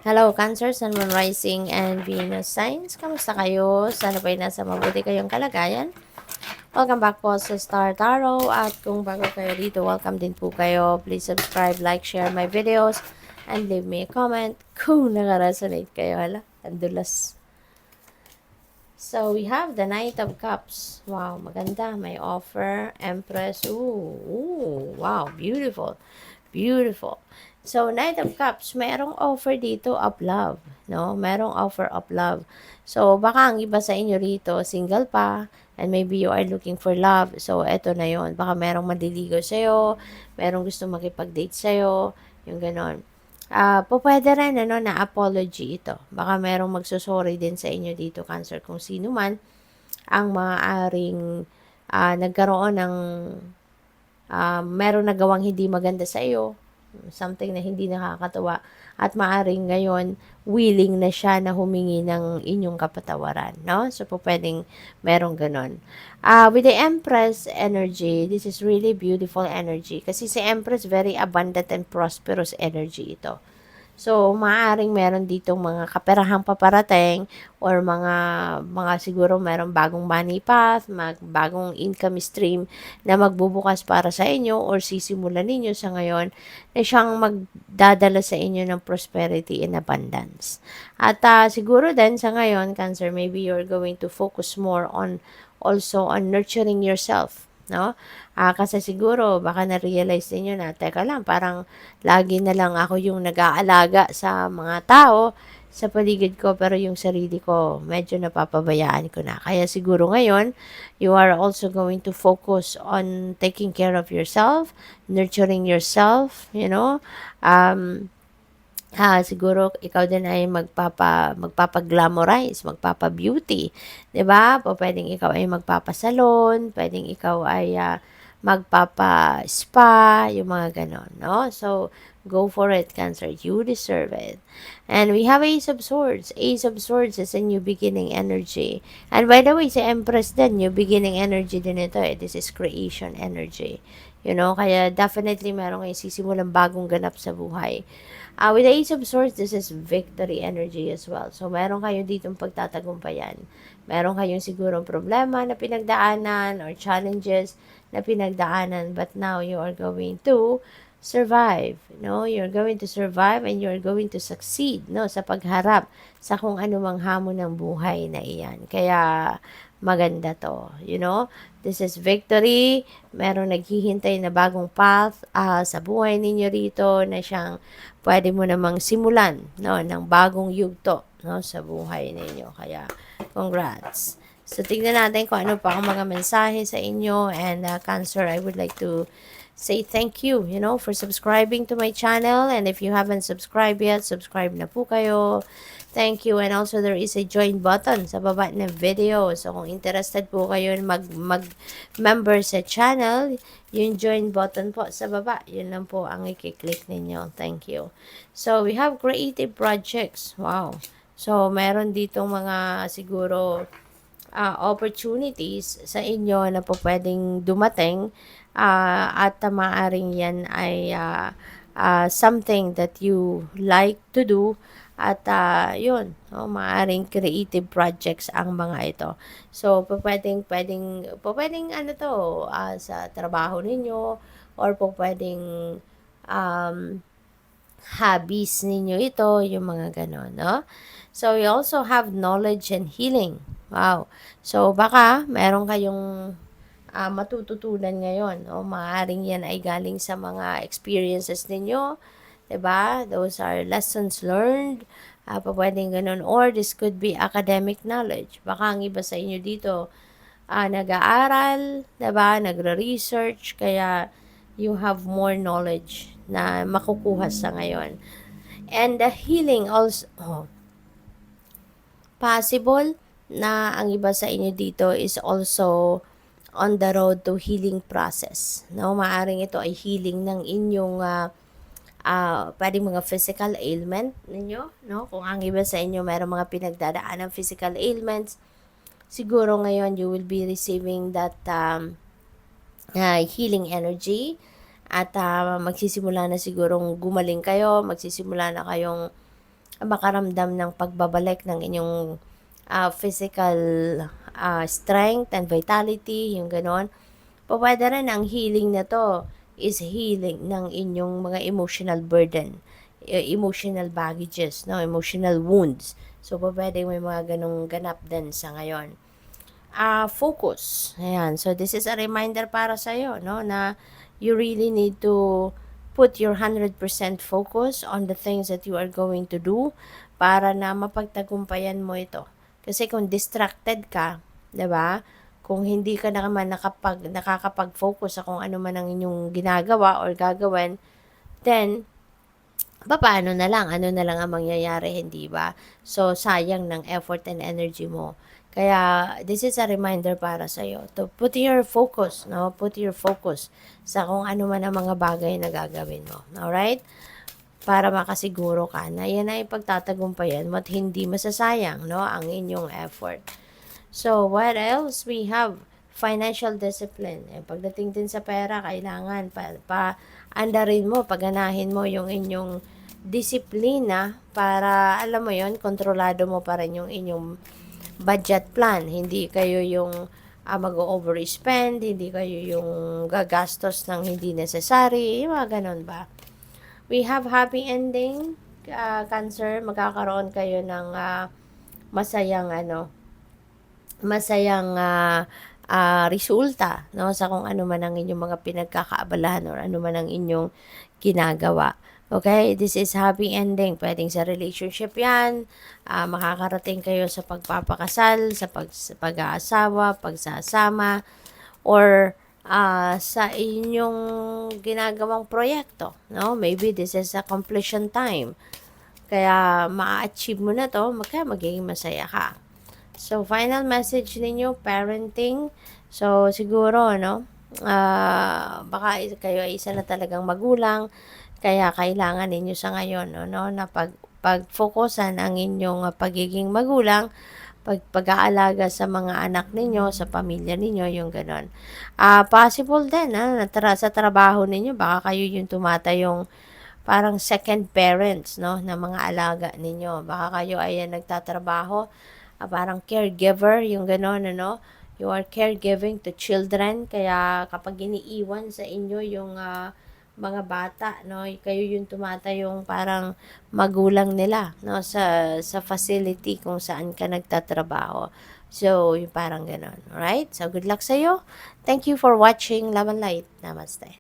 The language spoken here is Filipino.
Hello, Cancer, Sun, Moon, Rising, and Venus signs. Kamusta kayo? Sana ba'y nasa mabuti kayong kalagayan? Welcome back po sa Star Tarot. At kung bago kayo dito, welcome din po kayo. Please subscribe, like, share my videos, and leave me a comment kung nakaresonate kayo. Hala, ang dulas. So, we have the Knight of Cups. Wow, maganda. May offer. Empress. Ooh, wow, beautiful. Beautiful. So, Knight of Cups, mayroong offer dito of love. No? Mayroong offer of love. So, baka ang iba sa inyo rito, single pa, and maybe you are looking for love. So, eto na yon. Baka merong maliligaw sa'yo, merong gusto makipag-date sa'yo, yung ganon. Pwede rin na apology ito. Baka merong magsusorry din sa inyo dito, Cancer, kung sino man ang maaaring nagkaroon ng meron nagawang hindi maganda sa iyo, something na hindi nakakatuwa, at maaring ngayon willing na siya na humingi ng inyong kapatawaran, no? So, pwedeng merong ganon. With the Empress energy, this is really beautiful energy kasi si Empress very abundant and prosperous energy ito. So, maaaring meron ditong mga kaperahang paparating or mga siguro meron bagong money path, bagong income stream na magbubukas para sa inyo or sisimulan ninyo sa ngayon na siyang magdadala sa inyo ng prosperity and abundance. At siguro din sa ngayon, Cancer, maybe you're going to focus more on also on nurturing yourself, no? Kasi siguro baka na-realize niyo na, teka lang, parang lagi na lang ako yung nag-aalaga sa mga tao sa paligid ko, pero yung sarili ko medyo napapabayaan ko na. Kaya siguro ngayon, you are also going to focus on taking care of yourself, nurturing yourself, you know. Siguro ikaw din ay magpapa-glamorize, magpapa-beauty, 'di ba? Puwedeng ikaw ay magpapasalon, puwedeng ikaw ay magpapa-spa, yung mga gano'n, no? So, go for it, Cancer. You deserve it. And we have Ace of Swords. Ace of Swords is a new beginning energy. And by the way, si Empress din, new beginning energy din ito eh. This is creation energy. You know, kaya definitely meron kayong sisimulang bagong ganap sa buhay. With the Ace of Swords, this is victory energy as well. So, meron kayo ditong pagtatagumpayan. Meron kayong sigurong problema na pinagdaanan or challenges na pinagdaanan, but now you are going to survive, no? You're going to survive and you're going to succeed, no? Sa pagharap sa kung anumang hamon ng buhay na iyan. Kaya, maganda to, you know? This is victory. Meron naghihintay na bagong path sa buhay ninyo rito na siyang pwede mo namang simulan, no, ng bagong yugto, no, sa buhay ninyo. Kaya, congrats. So, tignan natin kung ano pa ang mga mensahe sa inyo. And Cancer, I would like to say thank you, you know, for subscribing to my channel. And if you haven't subscribed yet, subscribe na po kayo. Thank you. And also, there is a join button sa baba ng video. So, kung interested po kayo mag-member sa channel, yung join button po sa baba, yun lang po ang i-click ninyo. Thank you. So, we have creative projects. Wow. So, meron ditong mga siguro opportunities sa inyo na po pwedeng dumating at maaring yan ay something that you like to do at yun, no, maaring creative projects ang mga ito. So, pwedeng ano to, sa trabaho ninyo or pwedeng um, hobbies ninyo ito, yung mga ganon, no? So, you also have knowledge and healing. Wow. So, baka meron kayong matututunan ngayon. No? Maaaring yan ay galing sa mga experiences ninyo. 'Di ba? Those are lessons learned. Pwedeng ganun. Or this could be academic knowledge. Baka ang iba sa inyo dito nag-aaral, 'di ba? Nagre-research. Kaya you have more knowledge na makukuha sa ngayon. And the healing also, possible na ang iba sa inyo dito is also on the road to healing process. No, maaring ito ay healing ng inyong pwedeng mga physical ailment ninyo, no? Kung ang iba sa inyo mayroong mga pinagdadaan ng physical ailments, siguro ngayon you will be receiving that healing energy at magsisimula na sigurong gumaling kayo, magsisimula na kayong makaramdam ng pagbabalik ng inyong physical strength and vitality, yung ganon. Pwede rin ang healing na to is healing ng inyong mga emotional burden, emotional baggages, no, emotional wounds. So, pwede may mga ganong ganap din sa ngayon. Focus. Ayan. So, this is a reminder para sa'yo, no, na you really need to put your 100% focus on the things that you are going to do para na mapagtagumpayan mo ito. Kasi kung distracted ka, 'di ba? Kung hindi ka naman nakakapag-focus sa kung ano man ang inyong ginagawa or gagawin, then papaano na lang, ano na lang ang mangyayari, hindi ba? So, sayang ng effort and energy mo. Kaya, this is a reminder para sa'yo to put your focus, no? Put your focus sa kung ano man ang mga bagay na gagawin mo. Alright? Para makasiguro ka na yan ay pagtatagumpayan mo at hindi masasayang, no, ang inyong effort. So, what else? We have financial discipline. Pagdating din sa pera, kailangan andarin mo, paganahin mo yung inyong disiplina para, alam mo yon, kontrolado mo pa rin yung inyong budget plan. Hindi kayo yung mag-overspend, hindi kayo yung gagastos ng hindi necessary, yung mga ganun ba. We have happy ending, Cancer. Magkakaroon kayo ng masayang resulta, no, sa kung ano man ang inyong mga pinagkakaabalahan or ano man ang inyong ginagawa. Okay, this is happy ending. Pwedeng sa relationship yan, makakarating kayo sa pagpapakasal, sa pag-aasawa, pagsasama, or sa inyong ginagawang proyekto, no? Maybe this is a completion time. Kaya ma-achieve mo na to, magiging masaya ka. So, final message ninyo, parenting. So, siguro, no? Baka kayo ay isa na talagang magulang, kaya kailangan ninyo sa ngayon, no, na pag-focusan ang inyong pagiging magulang, pag-aalaga sa mga anak ninyo, sa pamilya ninyo, yung ganon. Possible din, sa trabaho ninyo, baka kayo yung tumatayong parang second parents, no, ng mga alaga ninyo. Baka kayo ay nagtatrabaho, parang caregiver, yung ganon, ano. You are caregiving to children, kaya kapag iniiwan sa inyo yung mga bata, no, kayo yung tumatayong parang magulang nila, no, sa facility kung saan ka nagtatrabaho. So, yung parang ganon. Alright? So, good luck sa'yo. Thank you for watching Laman Light. Namaste.